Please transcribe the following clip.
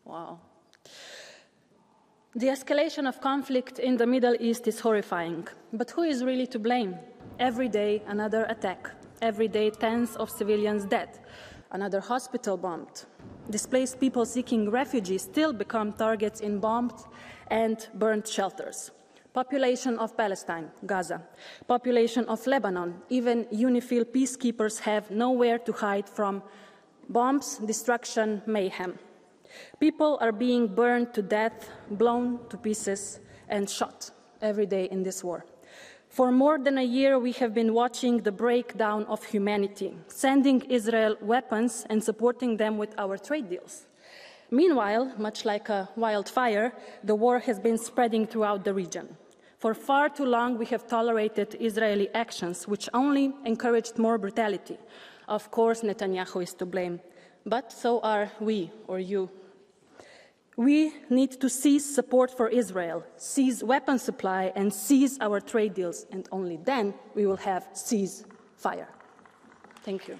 Wow. The escalation of conflict in the Middle East is horrifying. But who is really to blame? Every day, another attack. Every day, tens of civilians dead. Another hospital bombed. Displaced people seeking refuge still become targets in bombed and burned shelters. Population of Palestine, Gaza. Population of Lebanon. Even UNIFIL peacekeepers have nowhere to hide from bombs, destruction, mayhem. People are being burned to death, blown to pieces, and shot every day in this war. For more than a year, we have been watching the breakdown of humanity, sending Israel weapons and supporting them with our trade deals. Meanwhile, much like a wildfire, the war has been spreading throughout the region. For far too long, we have tolerated Israeli actions, which only encouraged more brutality. Of course, Netanyahu is to blame, but so are we, or you. We need to cease support for Israel, cease weapon supply, and cease our trade deals, and only then we will have ceasefire. Thank you.